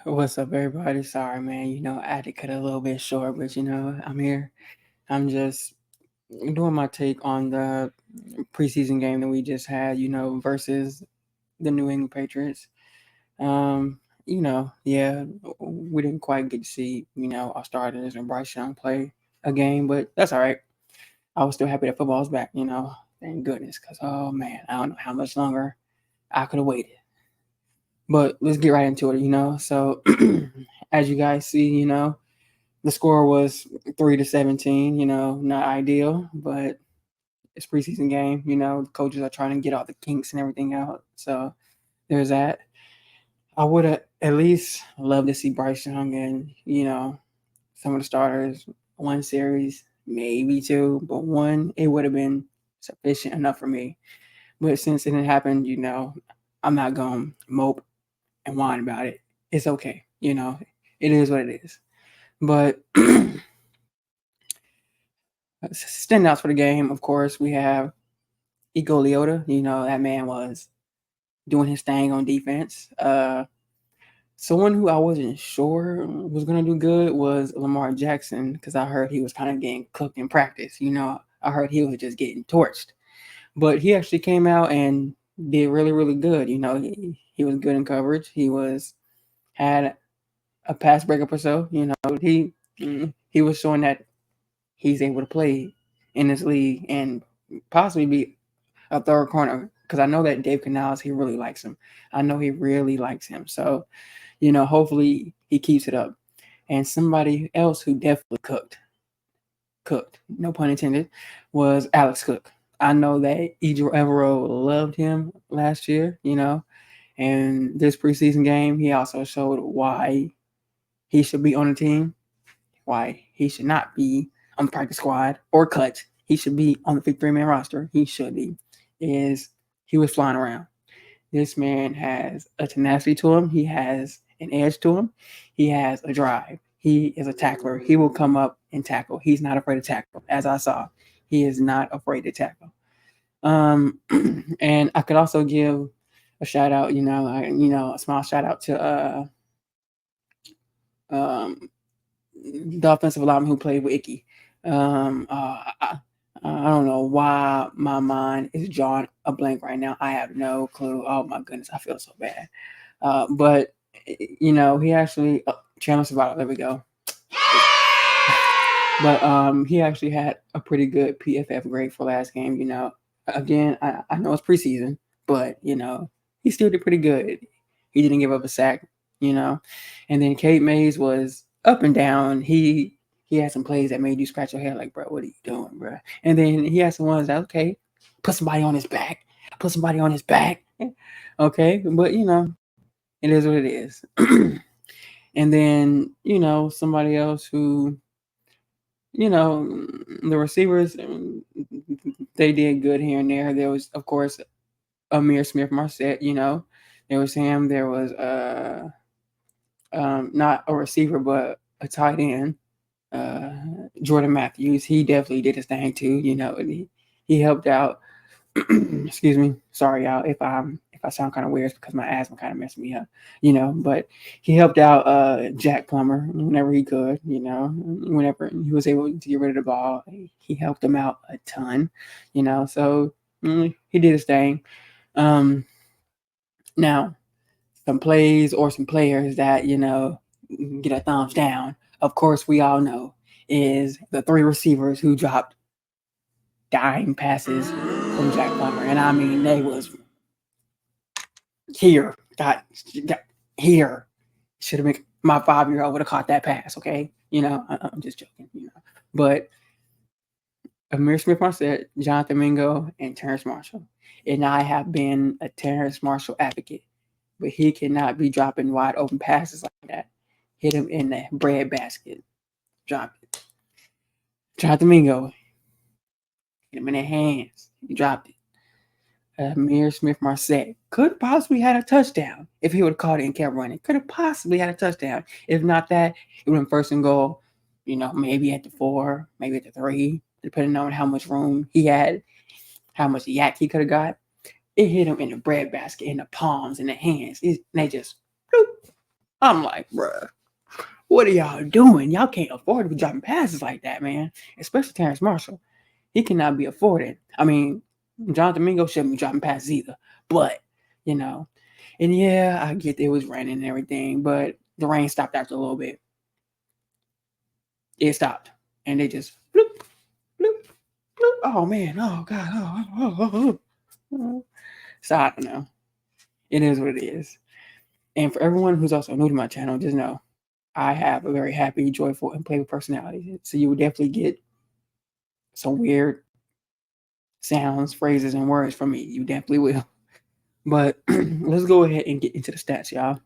What's up, everybody? Sorry, man. I had to cut it a little bit short, but I'm here. I'm just doing my take on the preseason game that we just had, versus the New England Patriots. Yeah, we didn't quite get to see, our starters and Bryce Young play a game, but that's all right. I was still happy that football's back, thank goodness, because, oh man, I don't know how much longer I could have waited. But let's get right into it, So, as you guys see, the score was 3-17. Not ideal, but it's preseason game. The coaches are trying to get all the kinks and everything out. So there's that. I would have at least loved to see Bryce Young and some of the starters one series, maybe two, but one it would have been sufficient enough for me. But since it didn't happen, I'm not gonna mope and whine about it. It's okay. It is what it is. But standouts for the game, of course, we have Ego Leota. That man was doing his thing on defense. Someone who I wasn't sure was going to do good was Lamar Jackson because I heard he was kind of getting cooked in practice. I heard he was just getting torched. But he actually came out and did really, really good. He was good in coverage. Had a pass breakup or so. He was showing that he's able to play in this league and possibly be a third corner because I know that Dave Canales, he really likes him. I know he really likes him. So, hopefully he keeps it up. And somebody else who definitely cooked, no pun intended, was Alex Cook. I know that Edro Evero loved him last year, and this preseason game, he also showed why he should be on the team, why he should not be on the practice squad or cut. He should be on the 53-man roster. He should be. He was flying around. This man has a tenacity to him. He has an edge to him. He has a drive. He is a tackler. He will come up and tackle. He's not afraid to tackle, as I saw. He is not afraid to tackle. And I could also give a shout out, a small shout out to um, the offensive lineman who played with Icky. I don't know why my mind is drawing a blank right now. I have no clue. Oh my goodness, I feel so bad. But he actually Chandler Survival. There we go. But he actually had a pretty good PFF grade for last game. Again, I know it's preseason, but he still did pretty good. He didn't give up a sack. And then Kate Mays was up and down. He had some plays that made you scratch your head like, bro, what are you doing, bro? And then he had some ones that, okay, put somebody on his back. Put somebody on his back. Okay, but it is what it is. And then, somebody else who, the receivers, they did good here and there. There was, of course, Amir Smith Marset, there was him. There was not a receiver, but a tight end. Jordan Matthews, he definitely did his thing too. He helped out. Excuse me, sorry y'all if I sound kind of weird, it's because my asthma kind of messed me up. But he helped out Jack Plummer whenever he could. Whenever he was able to get rid of the ball, he helped him out a ton. So he did his thing. Now some plays or some players that get a thumbs down. Of course, we all know is the three receivers who dropped dime passes from Jack Plummer, and I mean they was here, got here. Should have been my 5-year-old would have caught that pass. Okay, I'm just joking. But Amir Smith Marset, Jonathan Mingo, and Terrence Marshall, and I have been a Terrence Marshall advocate, but he cannot be dropping wide open passes like that. Hit him in the bread basket. Drop it. Jonathan Mingo. Hit him in the hands. He dropped it. Amir Smith Marset could possibly had a touchdown if he would have caught it and kept running. Could have possibly had a touchdown. If not that, it would have been first and goal, maybe at the 4, maybe at the 3, depending on how much room he had, how much yak he could have got. It hit him in the bread basket, in the palms, in the hands. They just, bloop. I'm like, bruh, what are y'all doing? Y'all can't afford to be dropping passes like that, man. Especially Terrence Marshall. He cannot be afforded. I mean, Jonathan Mingo shouldn't be dropping passes either. But, you know, and yeah, I get it was raining and everything, but the rain stopped after a little bit. It stopped. And they just bloop, bloop, bloop. Oh man, oh God. So I don't know. It is what it is. And for everyone who's also new to my channel, just know I have a very happy, joyful, and playful personality. So you will definitely get some weird sounds, phrases, and words from me. You definitely will. But let's go ahead and get into the stats, y'all.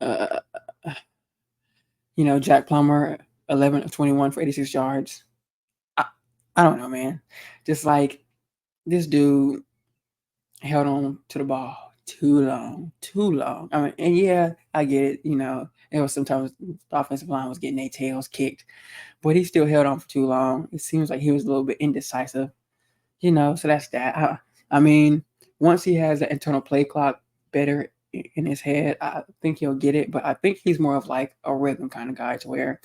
Uh, Jack Plummer, 11 of 21 for 86 yards. I, I don't know, man. Just like this dude held on to the ball too long, too long. I mean, and yeah, I get it. It was sometimes the offensive line was getting their tails kicked, but he still held on for too long. It seems like he was a little bit indecisive, so that's that. I mean, once he has the internal play clock better in his head, I think he'll get it, but I think he's more of like a rhythm kind of guy to where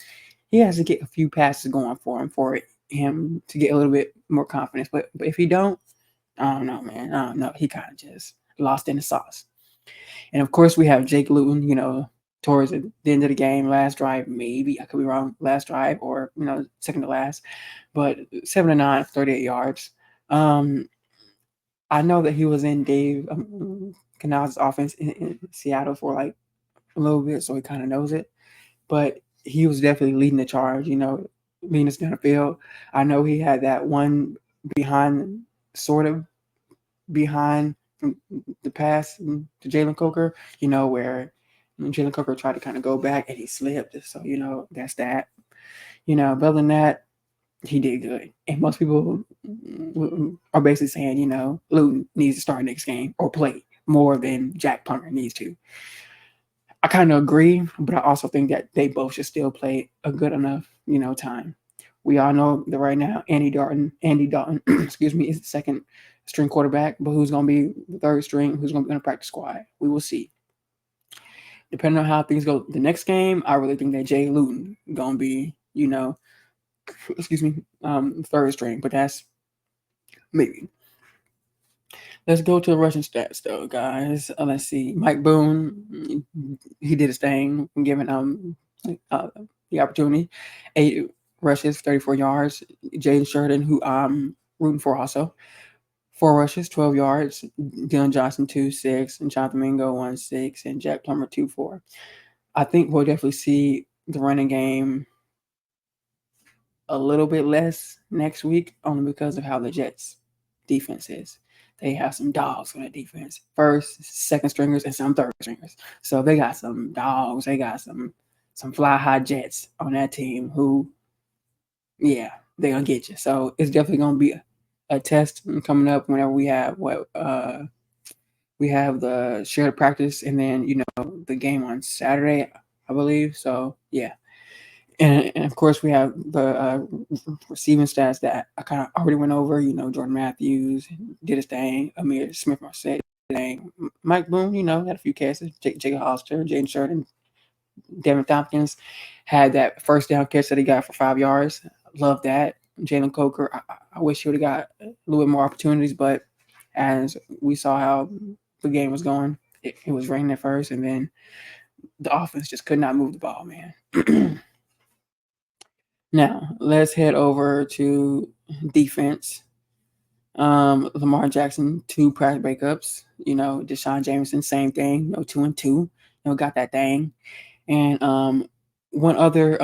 he has to get a few passes going for him to get a little bit more confidence. But if he don't, I don't know, man. I don't know. He kind of just lost in the sauce. And of course, we have Jake Luton, towards the end of the game, last drive, maybe I could be wrong, last drive or second to last, but 7 to 9, 38 yards. I know that he was in Dave Canales' offense in Seattle for like a little bit, so he kind of knows it. But he was definitely leading the charge, leading us down the field. I know he had that one behind, sort of behind the pass to Jalen Coker, where Jalen Coker tried to kind of go back and he slipped. So, that's that. But other than that, he did good. And most people are basically saying, Luton needs to start next game or play more than Jack Plummer needs to. I kind of agree, but I also think that they both should still play a good enough, time. We all know that right now Andy Dalton, excuse me, is the second string quarterback, but who's going to be the third string? Who's going to be on the practice squad? We will see. Depending on how things go the next game, I really think that Jay Luton going to be, excuse me, third string, but that's maybe. Let's go to the rushing stats, though, guys. Let's see. Mike Boone, he did his thing, given the opportunity. 8 rushes, 34 yards. Jaden Sheridan, who I'm rooting for also. 4 rushes, 12 yards. Dylan Johnson, 2-6. And Jonathan Mingo, 1-6. And Jack Plummer, 2-4. I think we'll definitely see the running game a little bit less next week, only because of how the Jets' defense is. They have some dogs on that defense. First, second stringers, and some third stringers. So they got some dogs. They got some fly high Jets on that team who, yeah, they're gonna get you. So it's definitely gonna be a test coming up whenever we have the shared practice and then the game on Saturday, I believe. So yeah. And of course, we have the receiving stats that I kind of already went over. Jordan Matthews did his thing. Amir Smith-Marset did his thing. Mike Boone, had a few catches. Jake Hollister, Jaden Sheridan, Devin Tompkins had that first down catch that he got for 5 yards. Love that. Jalen Coker, I wish he would have got a little bit more opportunities, but as we saw how the game was going, it was raining at first, and then the offense just could not move the ball, man. Now, let's head over to defense. Lamar Jackson, 2 practice breakups. Deshaun Jameson, same thing. 2-2. Got that thing. And one other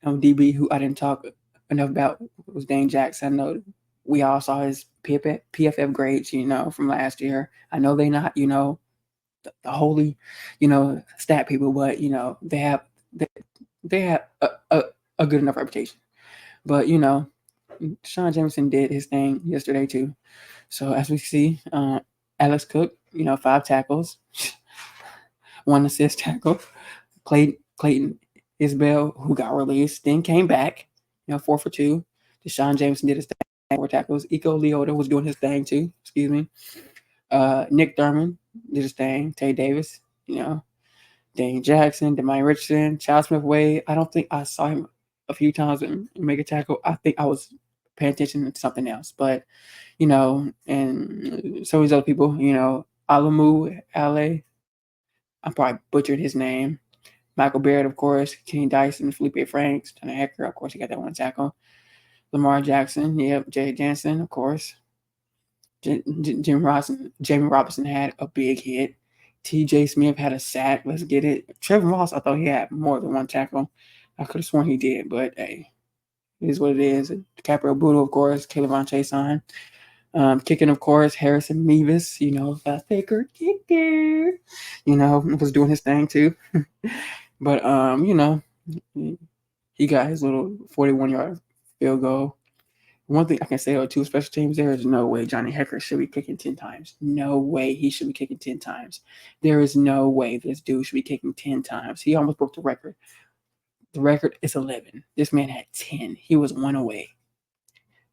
DB who I didn't talk enough about was Dane Jackson. I know we all saw his PFF grades, from last year. I know they're not, the holy, stat people, but they have a good enough reputation. But Deshaun Jameson did his thing yesterday too. So as we see, Alex Cook, 5 tackles, 1 assist tackle. Clayton Isbell, who got released, then came back, 4 for 2. Deshaun Jameson did his thing, 4 tackles. Iko Leota was doing his thing too. Excuse me. Nick Thurman did his thing. Tay Davis, did Dane Jackson, Demai Richardson, Charles Smith Wade. I don't think I saw him a few times make a tackle. I think I was paying attention to something else. But, and some of these other people, Alamu Ale, I probably butchered his name. Michael Barrett, of course, Kenny Dyson, Felipe Franks, Tanner Hecker, of course, he got that one tackle. Lamar Jackson, yep, Jay Jansen, of course. Jamie Robinson had a big hit. T.J. Smith had a sack. Let's get it. Trevor Moss, I thought he had more than one tackle. I could have sworn he did, but hey, it is what it is. Caprio Budo, of course. Caleb Von Chason. Kicking, of course, Harrison Mevis, fast taker, kicker, was doing his thing too. But, he got his little 41-yard field goal. One thing I can say about two special teams, there is no way Johnny Hecker should be kicking 10 times. No way he should be kicking 10 times. There is no way this dude should be kicking 10 times. He almost broke the record. The record is 11. This man had 10. He was one away.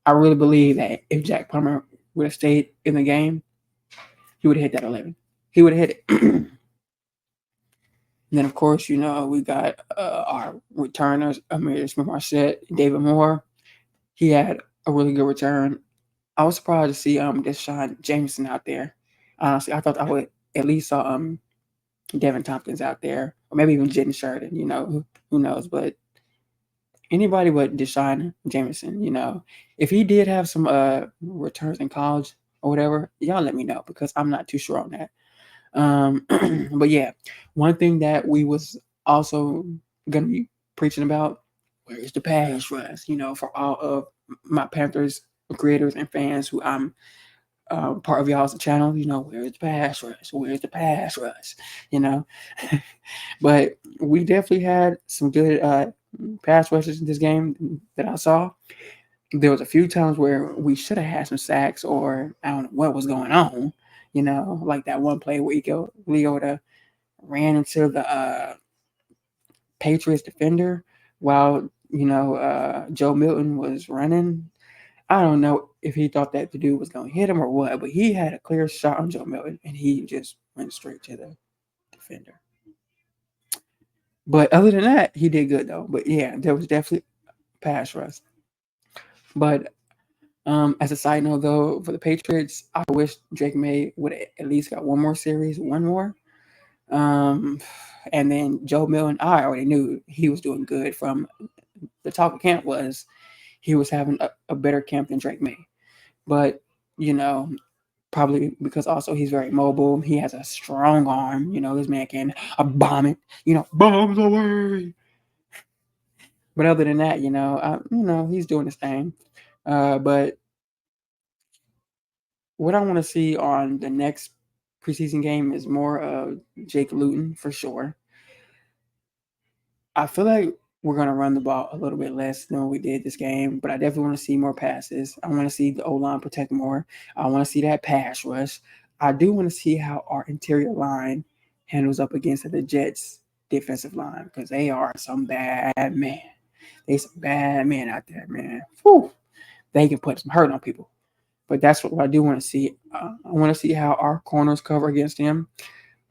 I really believe that if Jack Plummer would have stayed in the game, he would have hit that 11. He would have hit it. And then, of course, we got our returners, Amir Smith-Marset, David Moore. He had a really good return. I was surprised to see Deshaun Jameson out there. Honestly, I thought I would at least saw Devin Tompkins out there, or maybe even Jitten Sheridan. Who knows? But anybody but Deshaun Jameson. If he did have some returns in college or whatever, y'all let me know because I'm not too sure on that. But yeah, one thing that we was also gonna be preaching about, where is the pass rush? For all of my Panthers creators and fans who I'm part of y'all's channel, where's the pass rush? Where's the pass rush? But we definitely had some good pass rushes in this game that I saw. There was a few times where we should have had some sacks, or I don't know what was going on. Like that one play where Leota ran into the Patriots defender while Joe Milton was running. I don't know if he thought that the dude was going to hit him or what, but he had a clear shot on Joe Milton, and he just went straight to the defender. But other than that, he did good, though. But, yeah, there was definitely pass rush. But as a side note, though, for the Patriots, I wish Drake May would have at least got one more. And then Joe Milton, I already knew he was doing good. From the talk of camp was he was having a better camp than Drake May. But, probably because also he's very mobile. He has a strong arm. This man can bomb it. Bombs away. But other than that, he's doing his thing. But what I want to see on the next preseason game is more of Jake Luton for sure. I feel like we're going to run the ball a little bit less than what we did this game, but I definitely want to see more passes. I want to see the O-line protect more. I want to see that pass rush. I do want to see how our interior line handles up against the Jets' defensive line because they are some bad men. They some bad men out there, man. Whew. They can put some hurt on people. But that's what I do want to see. I want to see how our corners cover against them.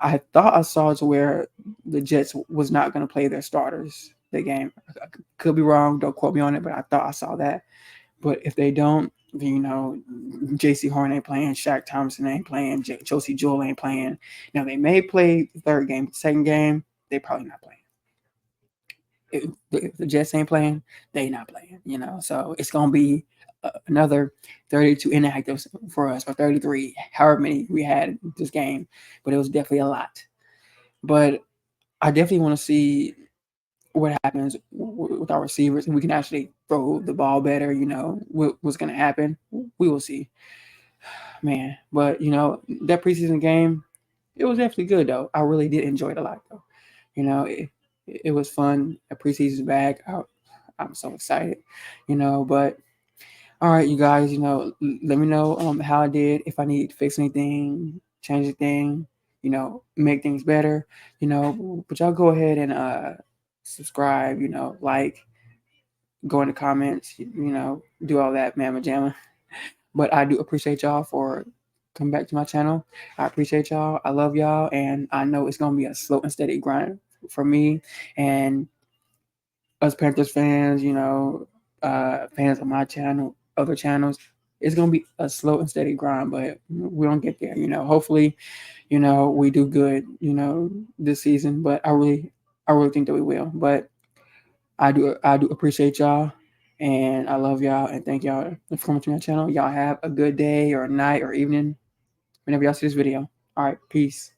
I thought I saw to where the Jets was not going to play their starters the game. I could be wrong. Don't quote me on it, but I thought I saw that. But if they don't, J.C. Horn ain't playing. Shaq Thompson ain't playing. Josie Jewell ain't playing. Now, they may play the third game. Second game, they probably not playing. If the Jets ain't playing, they not playing, So it's going to be another 32 inactives for us, or 33, however many we had this game. But it was definitely a lot. But I definitely want to see what happens with our receivers, and we can actually throw the ball better. What's going to happen. We will see. Man, but, that preseason game, it was definitely good, though. I really did enjoy it a lot, though. It was fun. A preseason's back. I'm so excited, but all right, you guys, let me know how I did, if I need to fix anything, change anything, make things better, but y'all go ahead and subscribe, like, go in the comments, do all that mamma jamma. But I do appreciate y'all for come back to my channel. I appreciate y'all. I love y'all, and I know it's gonna be a slow and steady grind for me and us Panthers fans. Fans of my channel, other channels. It's gonna be a slow and steady grind, but we're gonna get there. Hopefully, we do good. This season, but I really think that we will. But I do appreciate y'all, and I love y'all, and thank y'all for coming to my channel. Y'all have a good day or night or evening whenever y'all see this video. All right, peace.